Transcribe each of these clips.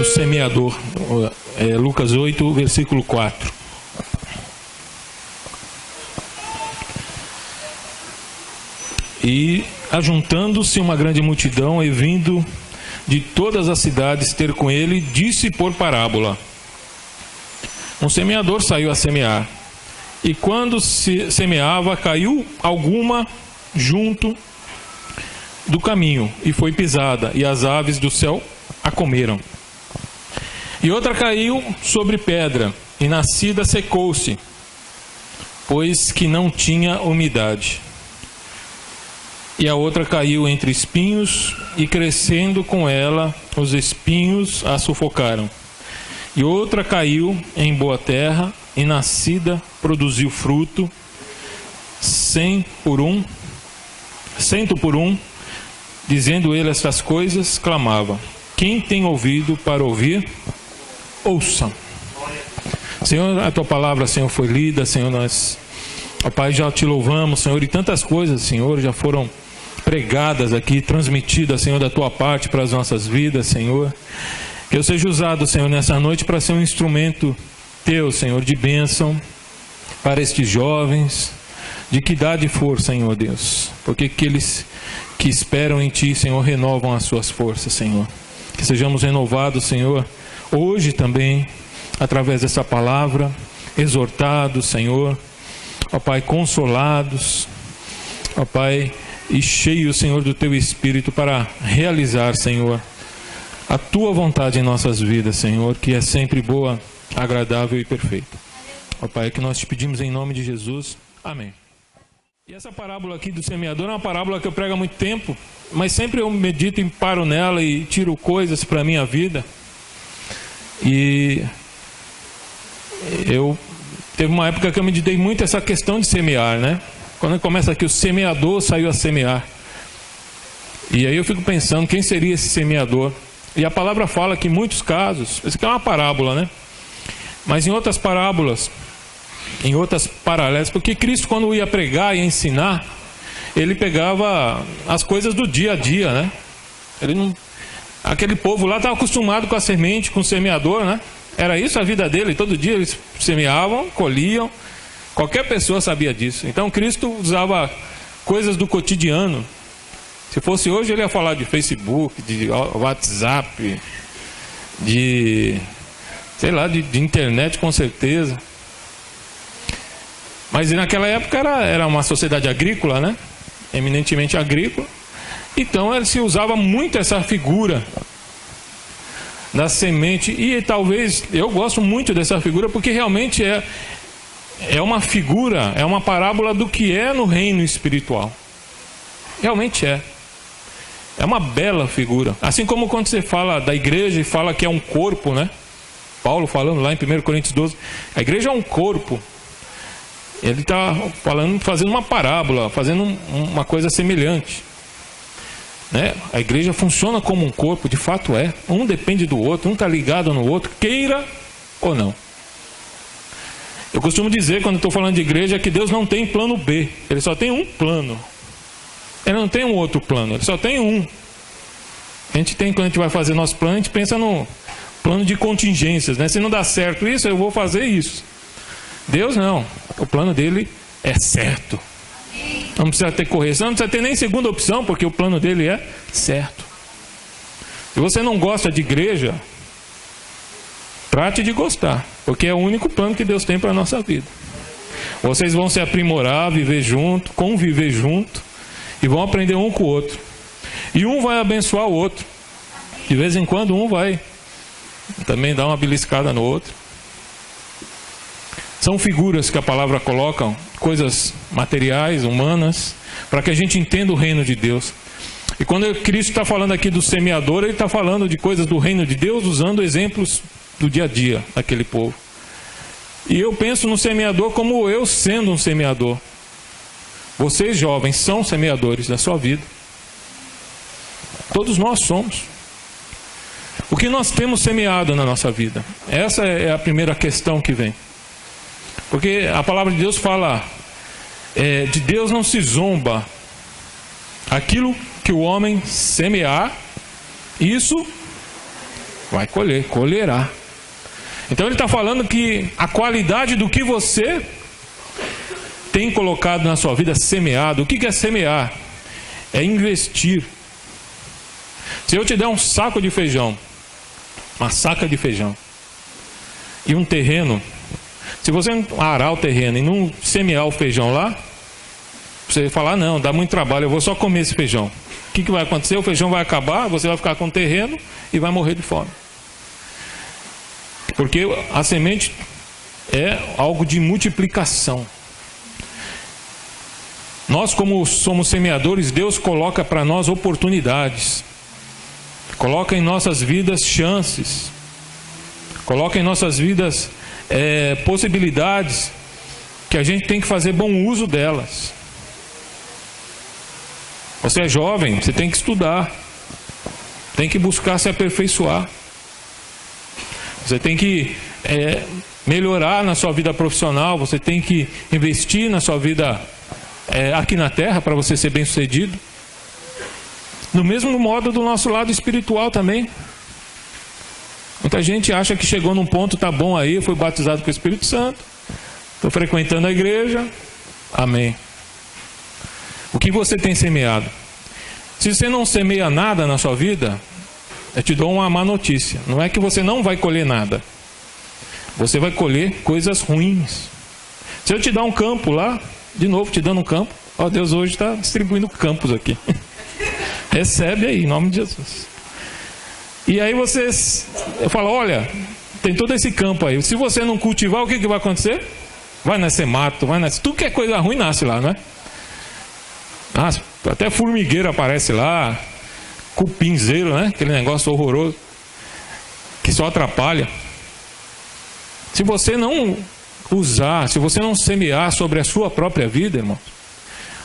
do semeador, Lucas 8, versículo 4. E ajuntando-se uma grande multidão e vindo de todas as cidades ter com ele, disse por parábola: um semeador saiu a semear, e quando se semeava, caiu alguma junto do caminho, e foi pisada, e as aves do céu a comeram. E outra caiu sobre pedra, e nascida secou-se, pois que não tinha umidade. E a outra caiu entre espinhos, e crescendo com ela, os espinhos a sufocaram. E outra caiu em boa terra, e nascida produziu fruto, 100 por um. Dizendo ele estas coisas, clamava: quem tem ouvido para ouvir, ouça. Senhor, a tua palavra, Senhor, foi lida, Senhor, nós, ó Pai, já te louvamos, Senhor, e tantas coisas, Senhor, já foram pregadas aqui, transmitidas, Senhor, da tua parte para as nossas vidas, Senhor. Que eu seja usado, Senhor, nessa noite para ser um instrumento teu, Senhor, de bênção para estes jovens, de que idade for, Senhor Deus, porque aqueles que esperam em ti, Senhor, renovam as suas forças, Senhor. Que sejamos renovados, Senhor, hoje também, através dessa palavra, exortados, Senhor, ó Pai, consolados, ó Pai, e cheios, Senhor, do teu Espírito para realizar, Senhor, a tua vontade em nossas vidas, Senhor, que é sempre boa, agradável e perfeita. Ó Pai, é que nós te pedimos em nome de Jesus. Amém. E essa parábola aqui do semeador é uma parábola que eu prego há muito tempo, mas sempre eu medito e paro nela e tiro coisas para a minha vida. E teve uma época que eu meditei muito essa questão de semear, né? Quando começa aqui, o semeador saiu a semear. E aí eu fico pensando, quem seria esse semeador? E a palavra fala que em muitos casos, isso aqui é uma parábola, né? Mas em outras parábolas, em outras paralelas, porque Cristo, quando ia pregar e ensinar, ele pegava as coisas do dia a dia, né? Aquele povo lá estava acostumado com a semente, com o semeador, né? Era isso a vida dele, todo dia eles semeavam, colhiam. Qualquer pessoa sabia disso. Então Cristo usava coisas do cotidiano. Se fosse hoje, ele ia falar de Facebook, de WhatsApp, de internet, com certeza. Mas naquela época era uma sociedade agrícola, né? Eminentemente agrícola. Então ele se usava muito essa figura da semente. E talvez, eu gosto muito dessa figura, porque realmente é uma figura, é uma parábola do que é no reino espiritual. Realmente é. É uma bela figura. Assim como quando você fala da igreja e fala que é um corpo, né? Paulo falando lá em 1 Coríntios 12, a igreja é um corpo. Ele está fazendo uma parábola, fazendo uma coisa semelhante, né? A igreja funciona como um corpo, de fato é. Um depende do outro, um está ligado no outro, queira ou não. Eu costumo dizer, quando estou falando de igreja, que Deus não tem plano B. Ele só tem um plano. Ele não tem um outro plano, ele só tem um. Quando a gente vai fazer nosso plano, a gente pensa no plano de contingências, né? Se não dá certo isso, eu vou fazer isso. Deus não. O plano dele é certo. Não precisa ter correção, não precisa ter nem segunda opção, porque o plano dele é certo. Se você não gosta de igreja, trate de gostar, porque é o único plano que Deus tem para a nossa vida. Vocês vão se aprimorar, viver junto, conviver junto, e vão aprender um com o outro. E um vai abençoar o outro. De vez em quando um vai também dar uma beliscada no outro. São figuras que a palavra coloca, coisas materiais, humanas, para que a gente entenda o reino de Deus. E quando Cristo está falando aqui do semeador, ele está falando de coisas do reino de Deus, usando exemplos do dia a dia daquele povo. E eu penso no semeador como eu sendo um semeador. Vocês jovens são semeadores da sua vida. Todos nós somos. O que nós temos semeado na nossa vida? Essa é a primeira questão que vem. Porque a palavra de Deus fala, de Deus não se zomba. Aquilo que o homem semear, isso vai colher, colherá. Então ele está falando que a qualidade do que você tem colocado na sua vida, semeado. O que é semear? É investir. Se eu te der um saco de feijão, uma saca de feijão e um terreno, se você arar o terreno e não semear o feijão lá, você vai falar, não, dá muito trabalho, eu vou só comer esse feijão. O que vai acontecer? O feijão vai acabar, você vai ficar com o terreno e vai morrer de fome. Porque a semente é algo de multiplicação. Nós, como somos semeadores, Deus coloca para nós oportunidades. Coloca em nossas vidas chances. Coloca em nossas vidas possibilidades que a gente tem que fazer bom uso delas. Você é jovem, você tem que estudar. Tem que buscar se aperfeiçoar. Você tem que melhorar na sua vida profissional. Você tem que investir na sua vida aqui na terra para você ser bem sucedido. No mesmo modo do nosso lado espiritual também. Muita gente acha que chegou num ponto, tá bom aí, foi batizado com o Espírito Santo, estou frequentando a igreja, amém. O que você tem semeado? Se você não semeia nada na sua vida, eu te dou uma má notícia. Não é que você não vai colher nada. Você vai colher coisas ruins. Se eu te dar um campo lá, de novo te dando um campo, ó, Deus hoje está distribuindo campos aqui. Recebe aí, em nome de Jesus. E aí eu falo, olha, tem todo esse campo aí. Se você não cultivar, o que vai acontecer? Vai nascer mato, vai nascer... Tudo que é coisa ruim nasce lá, não é? Até formigueiro aparece lá, cupinzeiro, né? Aquele negócio horroroso, que só atrapalha. Se você não usar, se você não semear sobre a sua própria vida, irmão,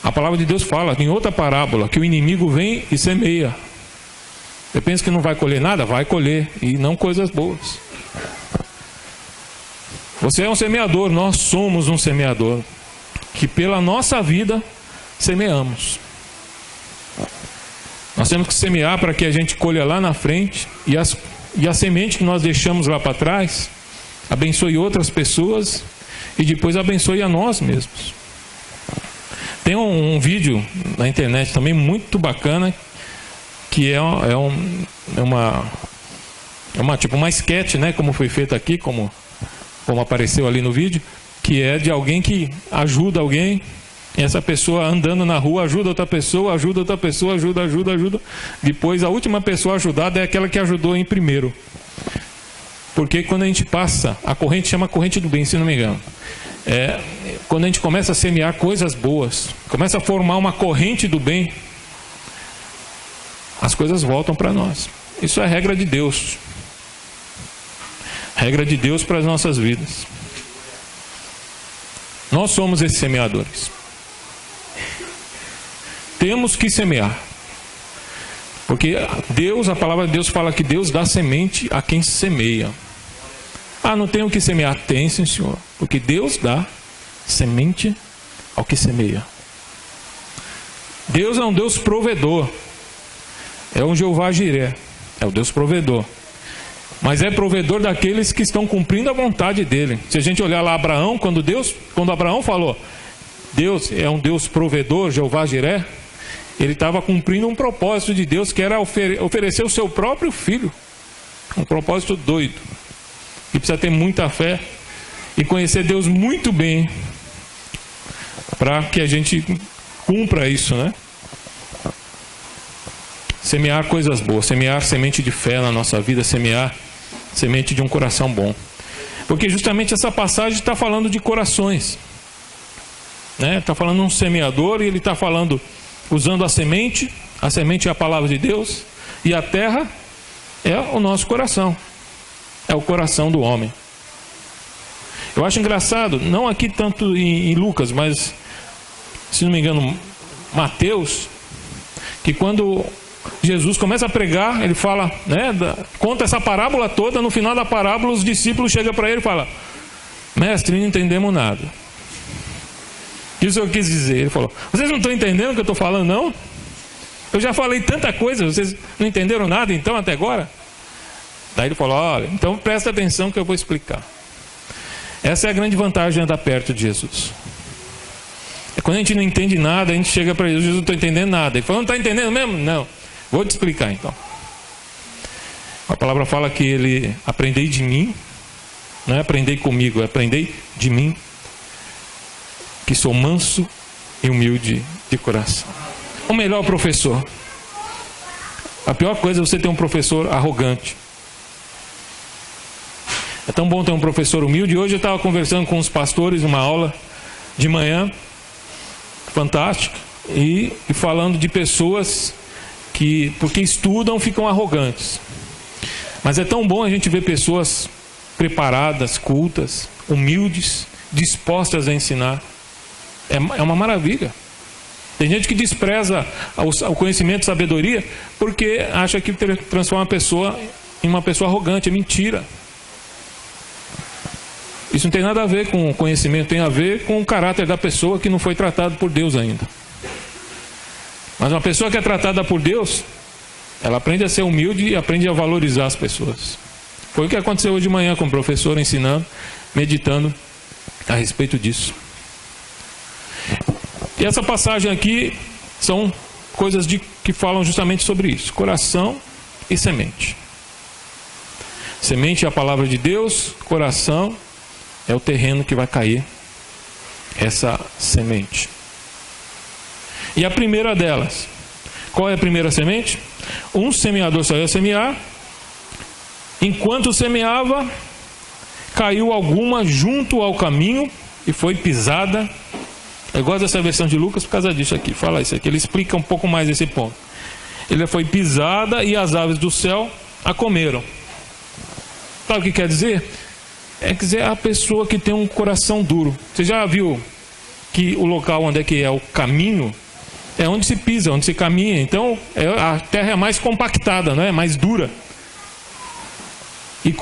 a palavra de Deus fala em outra parábola que o inimigo vem e semeia. Você pensa que não vai colher nada? Vai colher, e não coisas boas. Você é um semeador, nós somos um semeador, que pela nossa vida semeamos. Nós temos que semear para que a gente colha lá na frente, e a semente que nós deixamos lá para trás abençoe outras pessoas e depois abençoe a nós mesmos. Tem um vídeo na internet também muito bacana, que é uma sketch, né, como foi feito aqui, como apareceu ali no vídeo, que é de alguém que ajuda alguém, e essa pessoa andando na rua ajuda outra pessoa, ajuda. Depois a última pessoa ajudada é aquela que ajudou em primeiro. Porque quando a gente passa, a corrente chama corrente do bem, se não me engano. Quando a gente começa a semear coisas boas, começa a formar uma corrente do bem, as coisas voltam para nós. Isso é regra de Deus. Regra de Deus para as nossas vidas. Nós somos esses semeadores. Temos que semear. Porque Deus, a palavra de Deus fala que Deus dá semente a quem semeia. Não tenho que semear? Tem, sim, Senhor. Porque Deus dá semente ao que semeia. Deus é um Deus provedor. É um Jeová Jiré. É o Deus provedor. Mas é provedor daqueles que estão cumprindo a vontade dele. Se a gente olhar lá Abraão, quando Abraão falou, Deus é um Deus provedor, Jeová Jiré, ele estava cumprindo um propósito de Deus, que era oferecer o seu próprio filho. Um propósito doido. E precisa ter muita fé e conhecer Deus muito bem para que a gente cumpra isso, né? Semear coisas boas, semear semente de fé na nossa vida, semear semente de um coração bom. Porque justamente essa passagem está falando de corações, né? Está falando de um semeador, e ele está falando, usando a semente é a palavra de Deus, e a terra é o nosso coração, é o coração do homem. Eu acho engraçado, não aqui tanto em Lucas, mas, se não me engano, Mateus, que quando Jesus começa a pregar, ele fala, né, conta essa parábola toda. No final da parábola, os discípulos chegam para ele e falam, mestre, não entendemos nada. Isso eu quis dizer. Ele falou, vocês não estão entendendo o que eu estou falando, não? Eu já falei tanta coisa, vocês não entenderam nada então até agora? Daí ele falou, olha, então presta atenção que eu vou explicar. Essa é a grande vantagem de andar perto de Jesus. É quando a gente não entende nada, a gente chega para Jesus, não estou entendendo nada. Ele falou, não está entendendo mesmo? Não. Vou te explicar então. A palavra fala que ele, aprendei de mim, não é aprendei comigo, é aprendei de mim, que sou manso e humilde de coração. O melhor professor. A pior coisa é você ter um professor arrogante. É tão bom ter um professor humilde. Hoje eu estava conversando com os pastores numa aula de manhã, fantástico, e falando de pessoas que, porque estudam, ficam arrogantes. Mas é tão bom a gente ver pessoas preparadas, cultas, humildes, dispostas a ensinar. É uma maravilha. Tem gente que despreza o conhecimento e sabedoria porque acha que transforma a pessoa em uma pessoa arrogante. É mentira. Isso não tem nada a ver com o conhecimento, tem a ver com o caráter da pessoa que não foi tratado por Deus ainda. Mas uma pessoa que é tratada por Deus, ela aprende a ser humilde e aprende a valorizar as pessoas. Foi o que aconteceu hoje de manhã com o professor ensinando, meditando a respeito disso. E essa passagem aqui são coisas que falam justamente sobre isso. Coração e semente. Semente é a palavra de Deus, coração é o terreno que vai cair essa semente. E a primeira delas, qual é a primeira semente? Um semeador saiu a semear, enquanto semeava, caiu alguma junto ao caminho e foi pisada. Eu gosto dessa versão de Lucas por causa disso aqui, fala isso aqui, ele explica um pouco mais esse ponto. Ele foi pisada e as aves do céu a comeram. Sabe o que quer dizer? É dizer a pessoa que tem um coração duro. Você já viu que o local onde é que é o caminho é onde se pisa, onde se caminha. Então a terra é mais compactada, não é? Mais dura. E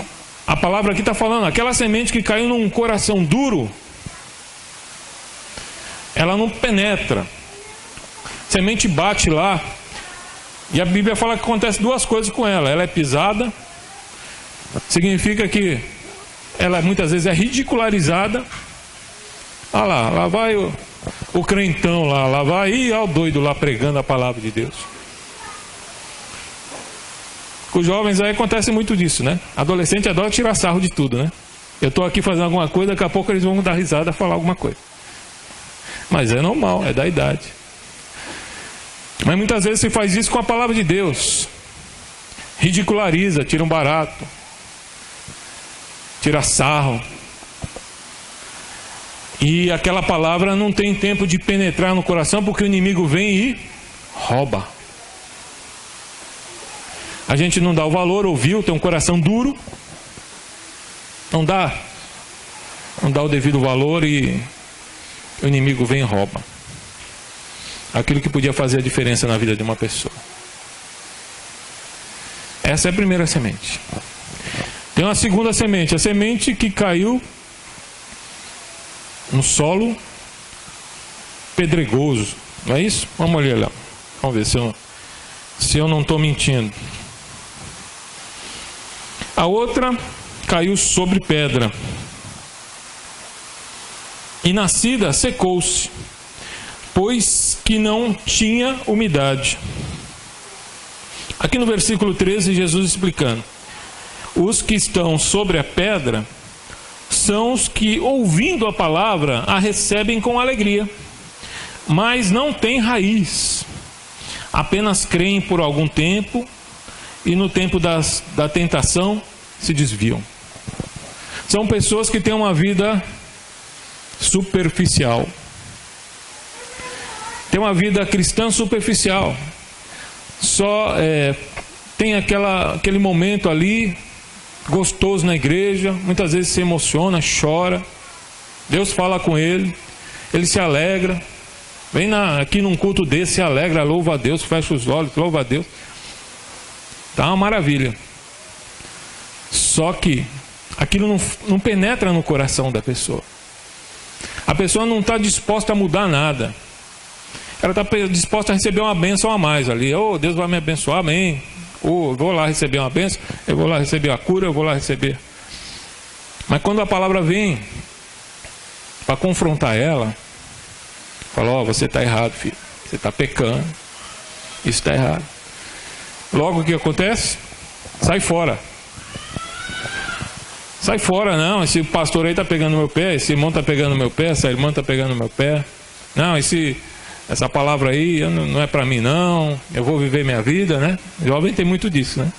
a palavra aqui está falando, aquela semente que caiu num coração duro, ela não penetra. A semente bate lá. E a Bíblia fala que acontece duas coisas com ela. Ela é pisada, significa que ela muitas vezes é ridicularizada. Ah lá vai o crentão lá vai, olha o doido lá pregando a palavra de Deus. Com os jovens aí acontece muito disso, né? Adolescente adora tirar sarro de tudo, né? Eu estou aqui fazendo alguma coisa, daqui a pouco eles vão dar risada, falar alguma coisa. Mas é normal, é da idade. Mas muitas vezes se faz isso com a palavra de Deus. Ridiculariza, tira um barato, tira sarro. E aquela palavra não tem tempo de penetrar no coração, porque o inimigo vem e rouba. A gente não dá o valor, ouviu, tem um coração duro, não dá o devido valor e o inimigo vem e rouba aquilo que podia fazer a diferença na vida de uma pessoa. Essa é a primeira semente. Tem uma segunda semente, a semente que caiu no solo pedregoso, não é isso? Vamos olhar lá, vamos ver se eu não estou mentindo. A outra caiu sobre pedra e nascida secou-se, pois que não tinha umidade. Aqui no versículo 13, Jesus explicando: os que estão sobre a pedra são os que, ouvindo a palavra, a recebem com alegria, mas não têm raiz, apenas creem por algum tempo e no tempo da tentação se desviam. São pessoas que têm uma vida superficial, tem uma vida cristã superficial, só tem aquele momento ali gostoso na igreja, muitas vezes se emociona, chora, Deus fala com ele se alegra, vem aqui num culto desse, se alegra, louva a Deus, fecha os olhos, louva a Deus, tá uma maravilha. Só que aquilo não penetra no coração da pessoa. A pessoa não está disposta a mudar nada. Ela está disposta a receber uma bênção a mais ali. Oh, Deus vai me abençoar, amém. eu vou lá receber uma bênção, eu vou lá receber a cura, eu vou lá receber. Mas quando a palavra vem para confrontar ela, fala, você está errado, filho, você está pecando, isso está errado. Logo o que acontece? Sai fora. Sai fora, não, esse pastor aí está pegando no meu pé, esse irmão está pegando no meu pé, essa irmã está pegando no meu pé. Não, essa palavra aí não é para mim não, eu vou viver minha vida, né? Jovem tem muito disso, né?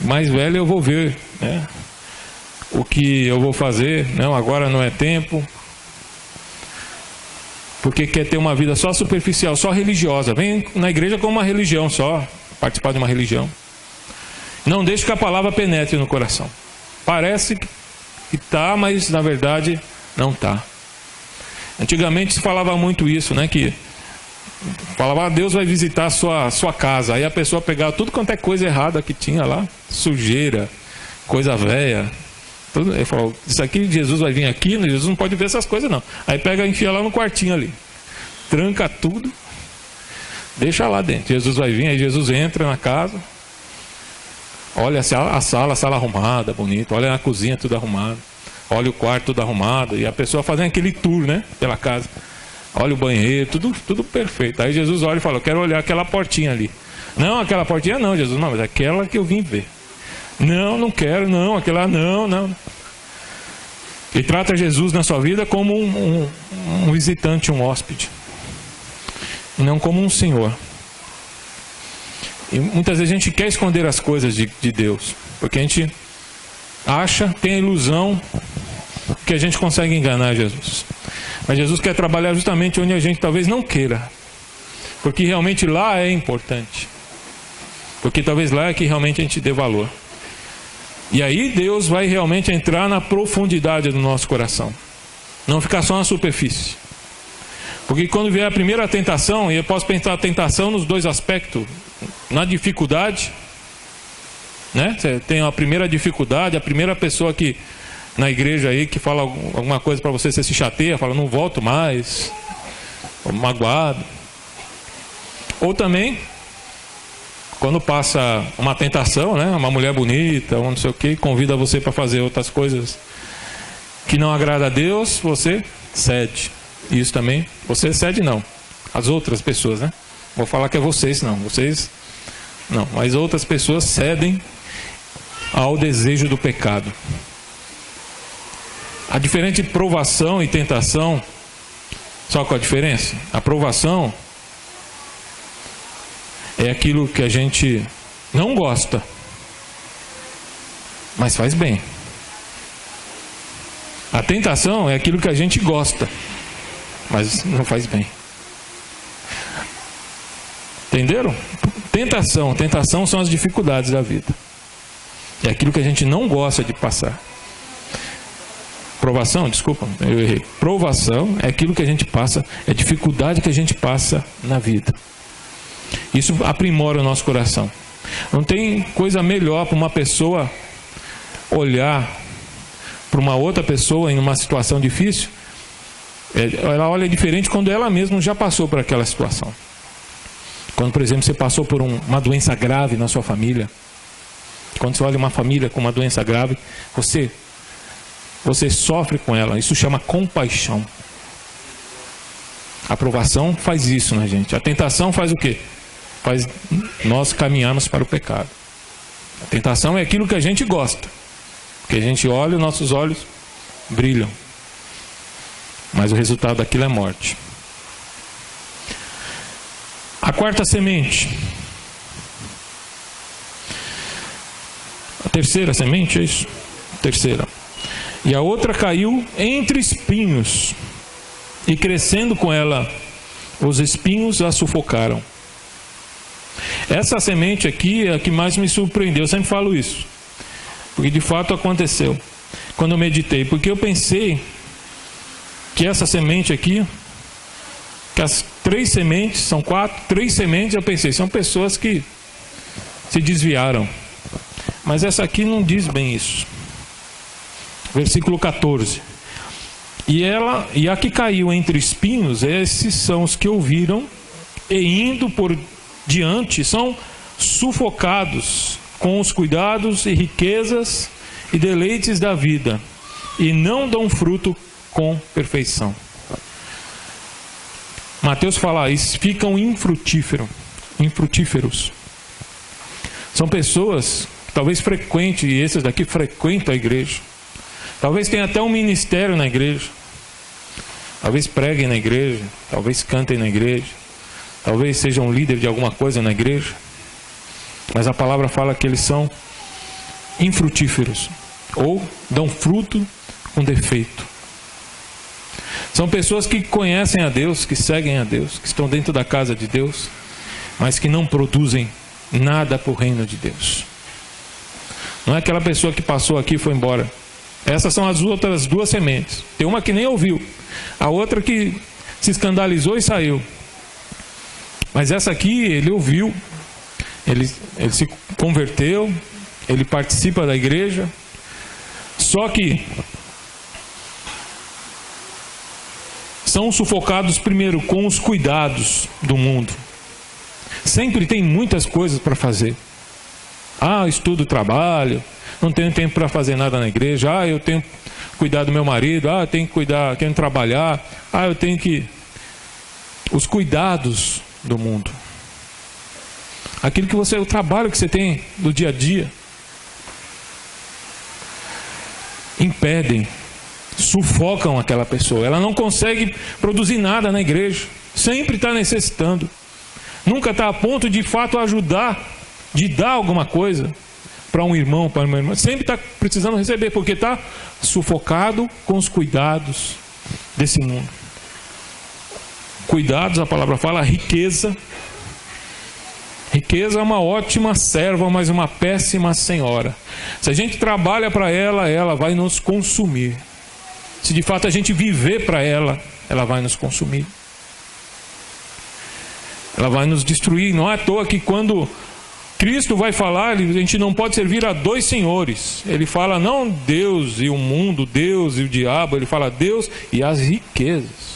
Mais velho eu vou ver, né? O que eu vou fazer, não, agora não é tempo. Porque quer ter uma vida só superficial, só religiosa. Vem na igreja como uma religião só, participar de uma religião. Não deixe que a palavra penetre no coração. Parece que está, mas na verdade não está. Antigamente se falava muito isso, né? Que falava, Deus vai visitar a sua casa. Aí a pessoa pegava tudo quanto é coisa errada que tinha lá, sujeira, coisa velha. Ele falou, isso aqui, Jesus vai vir aqui, Jesus não pode ver essas coisas não. Aí pega e enfia lá no quartinho ali. Tranca tudo, deixa lá dentro. Jesus vai vir, aí Jesus entra na casa. Olha a sala arrumada, bonita. Olha na cozinha, tudo arrumado. Olha o quarto, tudo arrumado. E a pessoa fazendo aquele tour, né? Pela casa. Olha o banheiro, tudo perfeito. Aí Jesus olha e fala, eu quero olhar aquela portinha ali. Não, aquela portinha não, Jesus. Não, mas aquela que eu vim ver. Não quero, não. Aquela não. E trata Jesus na sua vida como um visitante, um hóspede. E não como um senhor. E muitas vezes a gente quer esconder as coisas de Deus, porque a gente acha, tem a ilusão que a gente consegue enganar Jesus. Mas Jesus quer trabalhar justamente onde a gente talvez não queira, porque realmente lá é importante, porque talvez lá é que realmente a gente dê valor. E aí Deus vai realmente entrar na profundidade do nosso coração, não ficar só na superfície. Porque quando vier a primeira tentação, e eu posso pensar a tentação nos dois aspectos, na dificuldade, né? Você tem a primeira dificuldade, a primeira pessoa que na igreja aí que fala alguma coisa para você se chateia, fala não volto mais, magoado. Ou também quando passa uma tentação, né? Uma mulher bonita, ou não sei o que, convida você para fazer outras coisas que não agrada a Deus, você cede. Isso também, você cede não, as outras pessoas, né? Vou falar que é vocês não, mas outras pessoas cedem ao desejo do pecado. A diferente provação e tentação, sabe qual a diferença? A provação é aquilo que a gente não gosta, mas faz bem. A tentação é aquilo que a gente gosta, mas não faz bem. Entenderam? Tentação são as dificuldades da vida. É aquilo que a gente não gosta de passar. Provação, desculpa, eu errei. Provação é aquilo que a gente passa, é a dificuldade que a gente passa na vida. Isso aprimora o nosso coração. Não tem coisa melhor para uma pessoa olhar para uma outra pessoa em uma situação difícil. Ela olha diferente quando ela mesma já passou por aquela situação. Quando, por exemplo, você passou por uma doença grave na sua família. Quando você olha uma família com uma doença grave, você sofre com ela. Isso chama compaixão. A provação faz isso na gente. A tentação faz o quê? Faz nós caminharmos para o pecado. A tentação é aquilo que a gente gosta. Porque a gente olha e nossos olhos brilham. Mas o resultado daquilo é morte. A quarta semente. A terceira semente, é isso? Terceira. E a outra caiu entre espinhos. E crescendo com ela, os espinhos a sufocaram. Essa semente aqui é a que mais me surpreendeu. Eu sempre falo isso. Porque de fato aconteceu. Quando eu meditei. Porque eu pensei que essa semente aqui, que as 3 sementes, são 3 sementes, eu pensei, são pessoas que se desviaram. Mas essa aqui não diz bem isso. Versículo 14. E a que caiu entre espinhos, esses são os que ouviram, e indo por diante, são sufocados com os cuidados e riquezas e deleites da vida, e não dão fruto com perfeição. Mateus fala isso, ficam infrutíferos. São pessoas que talvez frequentem, e esses daqui frequentam a igreja. Talvez tenha até um ministério na igreja. Talvez preguem na igreja, talvez cantem na igreja, talvez sejam líder de alguma coisa na igreja. Mas a palavra fala que eles são infrutíferos, ou dão fruto com defeito. São pessoas que conhecem a Deus, que seguem a Deus, que estão dentro da casa de Deus, mas que não produzem nada para o reino de Deus. Não é aquela pessoa que passou aqui e foi embora. Essas são as outras duas sementes. Tem uma que nem ouviu, a outra que se escandalizou e saiu. Mas essa aqui, ele ouviu, ele se converteu, ele participa da igreja, só que são sufocados primeiro com os cuidados do mundo. Sempre tem muitas coisas para fazer. Estudo, trabalho, não tenho tempo para fazer nada na igreja. Eu tenho que cuidar do meu marido. Eu tenho que cuidar, tenho que trabalhar. Eu tenho que... Os cuidados do mundo. Aquilo que o trabalho que você tem do dia a dia, impedem, sufocam aquela pessoa. Ela não consegue produzir nada na igreja. Sempre está necessitando. Nunca está a ponto de fato ajudar, de dar alguma coisa para um irmão, para uma irmã. Sempre está precisando receber, porque está sufocado com os cuidados desse mundo. Cuidados, a palavra fala, riqueza. Riqueza é uma ótima serva, mas uma péssima senhora. Se a gente trabalha para ela, ela vai nos consumir. Se de fato a gente viver para ela, ela vai nos consumir. Ela vai nos destruir. Não é à toa que quando Cristo vai falar, a gente não pode servir a dois senhores. Ele fala não Deus e o mundo, Deus e o diabo. Ele fala Deus e as riquezas.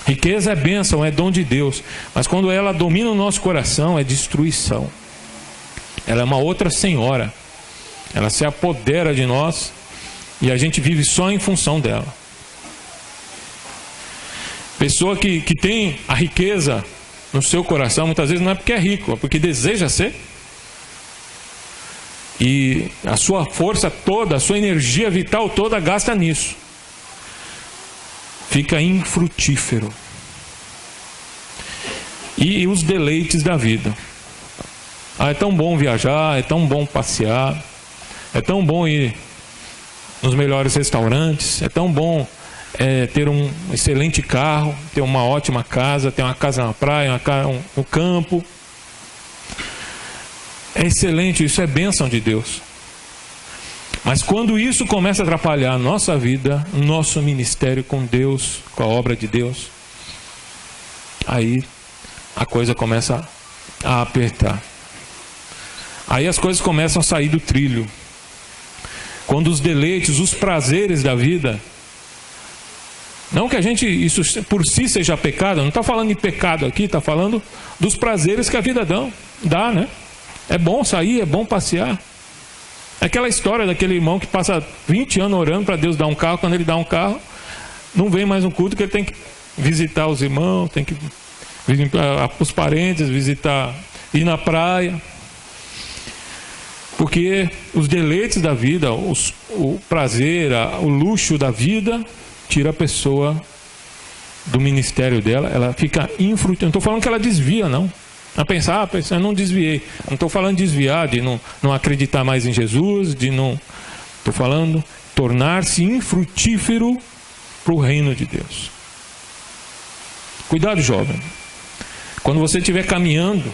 Riqueza é bênção, é dom de Deus. Mas quando ela domina o nosso coração, é destruição. Ela é uma outra senhora. Ela se apodera de nós e a gente vive só em função dela. Pessoa que tem a riqueza no seu coração, muitas vezes não é porque é rico, é porque deseja ser. E a sua força toda, a sua energia vital toda gasta nisso. Fica infrutífero. E os deleites da vida. É tão bom viajar, é tão bom passear, é tão bom ir nos melhores restaurantes, é tão bom ter um excelente carro, ter uma ótima casa, ter uma casa na praia, um campo. É excelente, isso é bênção de Deus. Mas quando isso começa a atrapalhar a nossa vida, nosso ministério com Deus, com a obra de Deus, aí a coisa começa a apertar. Aí as coisas começam a sair do trilho. Quando os deleites, os prazeres da vida, não que isso por si seja pecado, não está falando de pecado aqui, está falando dos prazeres que a vida dá, né? É bom sair, é bom passear. Aquela história daquele irmão que passa 20 anos orando para Deus dar um carro. Quando ele dá um carro, não vem mais um culto, que ele tem que visitar os irmãos, tem que visitar os parentes, ir na praia. Porque os deleites da vida, o prazer, o luxo da vida, tira a pessoa do ministério dela. Ela fica infrutífera. Não estou falando que ela desvia, não. A pensar, eu não desviei. Não estou falando de desviar, de não acreditar mais em Jesus, estou falando tornar-se infrutífero para o reino de Deus. Cuidado, jovem. Quando você estiver caminhando,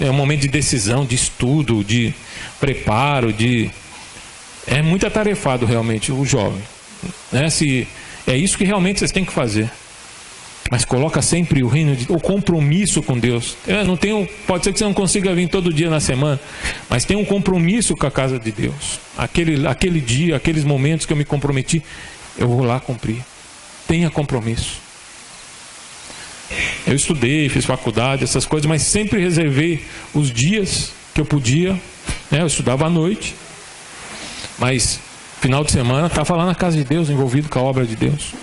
é um momento de decisão, de estudo, de preparo, é muito atarefado realmente o jovem. Né? É isso que realmente vocês têm que fazer. Mas coloca sempre o compromisso com Deus. Pode ser que você não consiga vir todo dia na semana, mas tem um compromisso com a casa de Deus. Aquele dia, aqueles momentos que eu me comprometi, eu vou lá cumprir. Tenha compromisso. Eu estudei, fiz faculdade, essas coisas, mas sempre reservei os dias que eu podia, né? Eu estudava à noite, mas final de semana estava lá na casa de Deus, envolvido com a obra de Deus.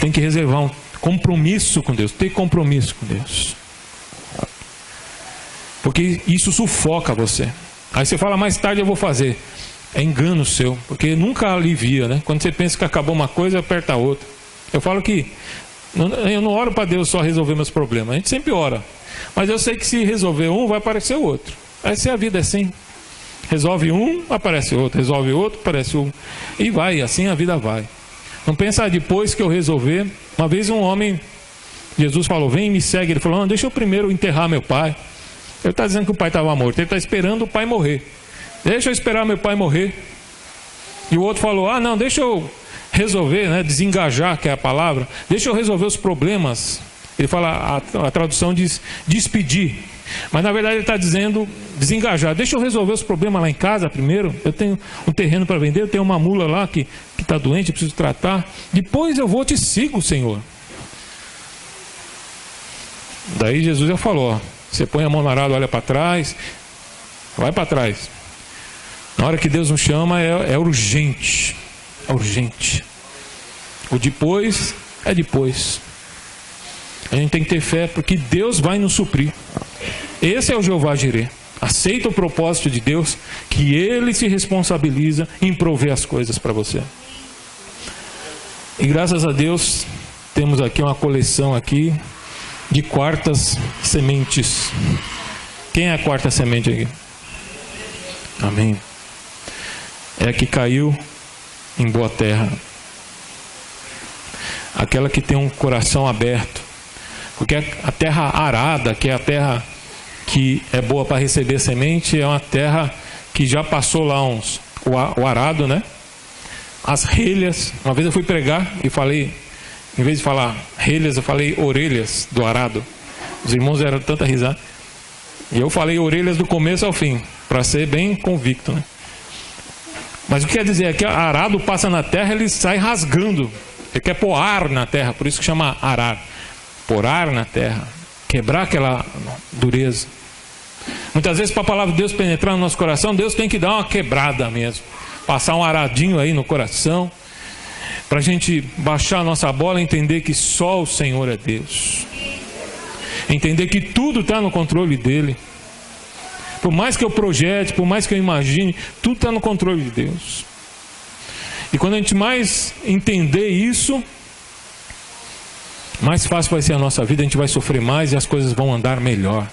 Tem que reservar um compromisso com Deus, ter compromisso com Deus, porque isso sufoca você. Aí você fala, mais tarde eu vou fazer. É engano seu, porque nunca alivia, né? Quando você pensa que acabou uma coisa, aperta a outra. Eu falo que eu não oro para Deus só resolver meus problemas, a gente sempre ora, mas eu sei que se resolver um, vai aparecer o outro. Essa é a vida, é assim. Resolve um, aparece outro, resolve outro, aparece um, e vai, assim a vida vai. Não pensa, depois que eu resolver. Uma vez um homem, Jesus falou, vem e me segue. Ele falou, não, deixa eu primeiro enterrar meu pai. Ele está dizendo que o pai estava morto, ele está esperando o pai morrer. Deixa eu esperar meu pai morrer. E o outro falou, ah não, deixa eu resolver, né, desengajar, que é a palavra, deixa eu resolver os problemas. Ele fala, a tradução diz despedir, mas na verdade ele está dizendo desengajar. Deixa eu resolver os problemas lá em casa primeiro. Eu tenho um terreno para vender, eu tenho uma mula lá que está doente, eu preciso tratar. Depois eu vou, te sigo, Senhor. Daí Jesus já falou, ó, você põe a mão no arado, olha para trás, vai para trás. Na hora que Deus nos chama é urgente, é urgente. O depois é depois. A gente tem que ter fé, porque Deus vai nos suprir. Esse é o Jeová Jireh. Aceita o propósito de Deus, que Ele se responsabiliza em prover as coisas para você. E graças a Deus temos aqui uma coleção aqui de quartas sementes. Quem é a quarta semente aqui? Amém. É a que caiu em boa terra. Aquela que tem um coração aberto. Porque a terra arada, que é a terra que é boa para receber semente, é uma terra que já passou lá o arado, né? As relhas. Uma vez eu fui pregar e falei, em vez de falar relhas, eu falei orelhas do arado. Os irmãos deram tanta risada. E eu falei orelhas do começo ao fim, para ser bem convicto, né? Mas o que quer dizer é que o arado passa na terra, ele sai rasgando. Ele quer pôr ar na terra, por isso que chama arar. Pôr ar na terra, quebrar aquela dureza. Muitas vezes, para a palavra de Deus penetrar no nosso coração, Deus tem que dar uma quebrada mesmo, passar um aradinho aí no coração, para a gente baixar a nossa bola e entender que só o Senhor é Deus, entender que tudo está no controle dEle. Por mais que eu projete, por mais que eu imagine, tudo está no controle de Deus. E quando a gente mais entender isso, mais fácil vai ser a nossa vida, a gente vai sofrer mais e as coisas vão andar melhor.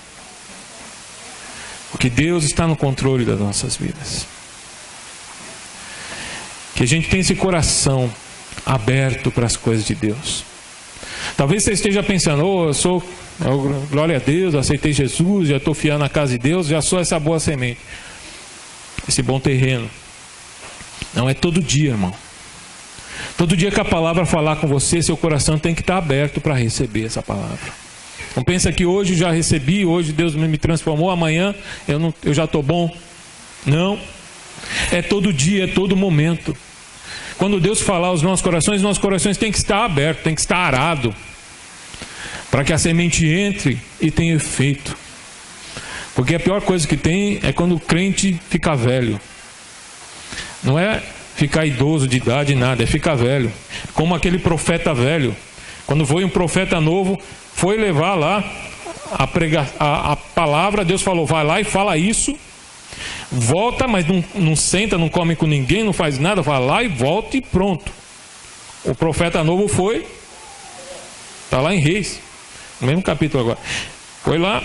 Porque Deus está no controle das nossas vidas. Que a gente tenha esse coração aberto para as coisas de Deus. Talvez você esteja pensando, glória a Deus, aceitei Jesus, já estou fiando na casa de Deus, já sou essa boa semente, esse bom terreno. Não é todo dia, irmão. Todo dia que a palavra falar com você, seu coração tem que estar aberto para receber essa palavra. Não pensa que hoje já recebi, hoje Deus me transformou, amanhã eu já estou bom. Não. É todo dia, é todo momento. Quando Deus falar aos nossos corações têm que estar abertos, tem que estar arado, para que a semente entre e tenha efeito. Porque a pior coisa que tem é quando o crente fica velho. Não é ficar idoso de idade, nada, é ficar velho. Como aquele profeta velho. Quando foi um profeta novo, foi levar lá a palavra, Deus falou, vai lá e fala isso. Volta, mas não senta, não come com ninguém, não faz nada, vai lá e volta e pronto. O profeta novo foi, está lá em Reis, no mesmo capítulo agora. Foi lá,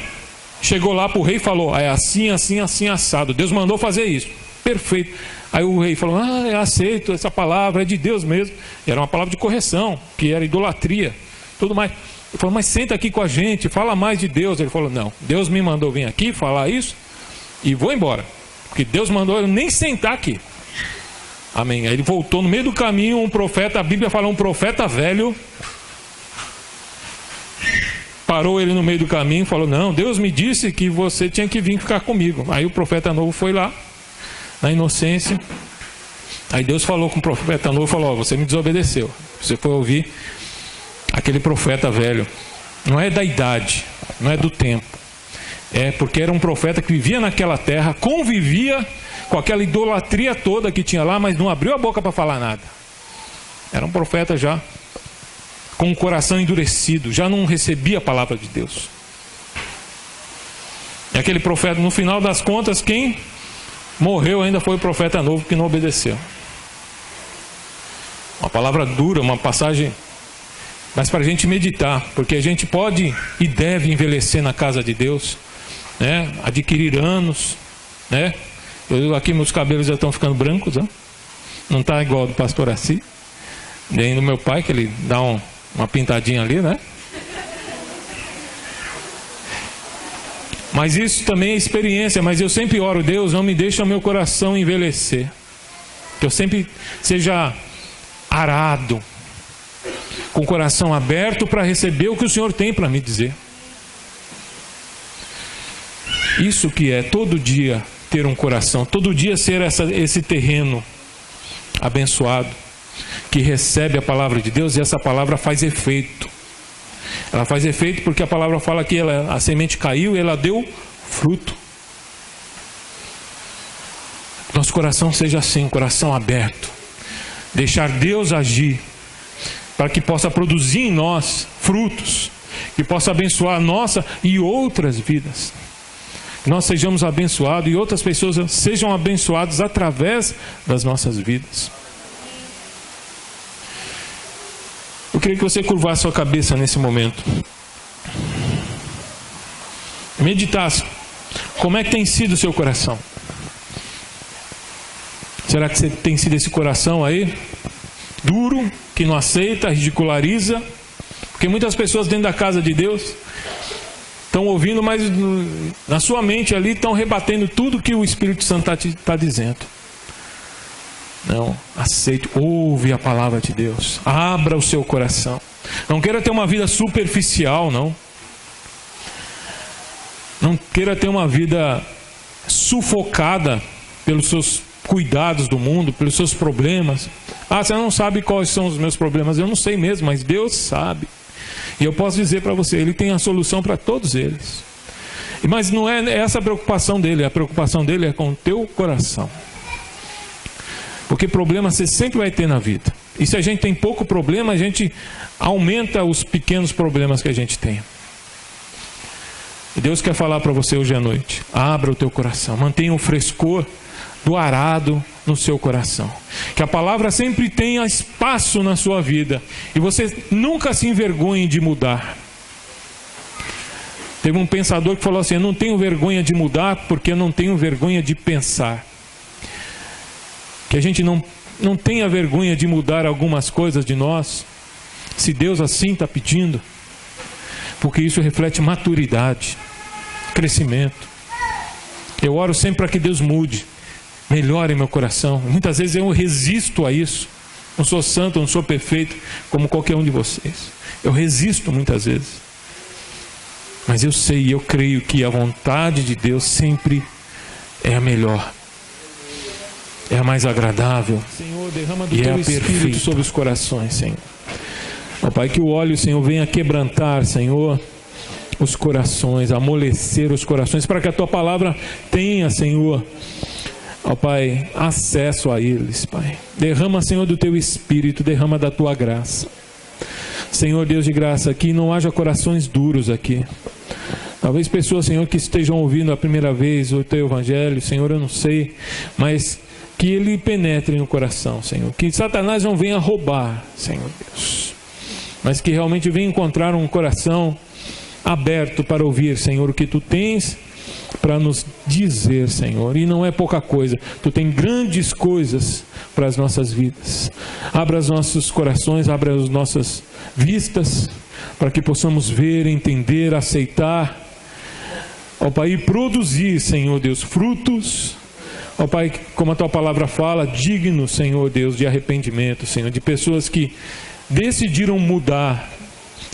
chegou lá para o rei e falou, é assim, assim, assim, assado. Deus mandou fazer isso. Perfeito. Aí o rei falou, eu aceito, essa palavra é de Deus mesmo. E era uma palavra de correção, que era idolatria, tudo mais. Ele falou, mas senta aqui com a gente, fala mais de Deus. Ele falou, não, Deus me mandou vir aqui falar isso e vou embora, porque Deus mandou eu nem sentar aqui. Amém. Aí ele voltou no meio do caminho, um profeta, a Bíblia fala, um profeta velho, parou ele no meio do caminho e falou, não, Deus me disse que você tinha que vir ficar comigo. Aí o profeta novo foi lá, na inocência. Aí Deus falou com o profeta novo, falou, você me desobedeceu, você foi ouvir aquele profeta velho. Não é da idade, não é do tempo. É porque era um profeta que vivia naquela terra, convivia com aquela idolatria toda que tinha lá, mas não abriu a boca para falar nada. Era um profeta já com o coração endurecido, já não recebia a palavra de Deus. E aquele profeta, no final das contas, quem morreu ainda foi o profeta novo que não obedeceu. Uma palavra dura, uma passagem, mas para a gente meditar, porque a gente pode e deve envelhecer na casa de Deus, né? Adquirir anos, né? Aqui meus cabelos já estão ficando brancos, né? Não está igual do pastor Assi, nem do meu pai, que ele dá uma pintadinha ali, né? Mas isso também é experiência. Mas eu sempre oro: Deus, não me deixa meu coração envelhecer, que eu sempre seja arado, com o coração aberto para receber o que o Senhor tem para me dizer. Isso que é todo dia ter um coração, todo dia ser esse terreno abençoado, que recebe a palavra de Deus, e essa palavra faz efeito. Ela faz efeito porque a palavra fala que a semente caiu e ela deu fruto. Nosso coração seja assim, coração aberto, deixar Deus agir, para que possa produzir em nós frutos, que possa abençoar a nossa e outras vidas. Que nós sejamos abençoados e outras pessoas sejam abençoadas através das nossas vidas. Eu queria que você curvasse sua cabeça nesse momento. Meditasse. Como é que tem sido o seu coração? Será que você tem sido esse coração aí, duro, que não aceita, ridiculariza? Porque muitas pessoas dentro da casa de Deus estão ouvindo, mas na sua mente ali estão rebatendo tudo que o Espírito Santo está dizendo. Não, aceite, ouve a palavra de Deus, abra o seu coração. Não queira ter uma vida superficial, não. Não queira ter uma vida sufocada pelos seus cuidados do mundo, pelos seus problemas. Ah, você não sabe quais são os meus problemas. Eu não sei mesmo, mas Deus sabe. E eu posso dizer para você, Ele tem a solução para todos eles. Mas não é essa a preocupação dele, a preocupação dele é com o teu coração. Porque problema você sempre vai ter na vida. E se a gente tem pouco problema, a gente aumenta os pequenos problemas que a gente tem. E Deus quer falar para você hoje à noite: abra o teu coração, mantenha o frescor do arado no seu coração. Que a palavra sempre tenha espaço na sua vida. E você nunca se envergonhe de mudar. Teve um pensador que falou assim: eu não tenho vergonha de mudar porque eu não tenho vergonha de pensar. Que a gente não tenha vergonha de mudar algumas coisas de nós, se Deus assim está pedindo, porque isso reflete maturidade, crescimento. Eu oro sempre para que Deus mude, melhore meu coração. Muitas vezes eu resisto a isso. Não sou santo, não sou perfeito como qualquer um de vocês. Eu resisto muitas vezes. Mas eu sei e eu creio que a vontade de Deus sempre é a melhor. É a mais agradável. Senhor, derrama do teu Espírito sobre os corações, Senhor. Ó Pai, que o óleo, Senhor, venha quebrantar, Senhor, os corações, amolecer os corações, para que a tua palavra tenha, Senhor, ó Pai, acesso a eles, Pai. Derrama, Senhor, do teu Espírito, derrama da tua graça. Senhor Deus de graça, que não haja corações duros aqui. Talvez pessoas, Senhor, que estejam ouvindo a primeira vez o teu evangelho, Senhor, eu não sei, mas que ele penetre no coração, Senhor. Que Satanás não venha roubar, Senhor Deus, mas que realmente venha encontrar um coração aberto para ouvir, Senhor, o que tu tens para nos dizer, Senhor. E não é pouca coisa, tu tem grandes coisas para as nossas vidas. Abra os nossos corações, abra as nossas vistas, para que possamos ver, entender, aceitar, ó Pai, e produzir, Senhor Deus, frutos, ó Pai, como a tua palavra fala, dignos, Senhor Deus, de arrependimento, Senhor, de pessoas que decidiram mudar,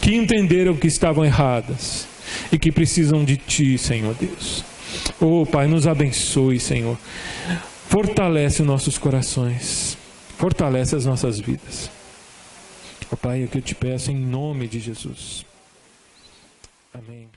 que entenderam que estavam erradas e que precisam de ti, Senhor Deus. Oh Pai, nos abençoe, Senhor. Fortalece os nossos corações, fortalece as nossas vidas. Ó Pai, é o que eu te peço em nome de Jesus. Amém.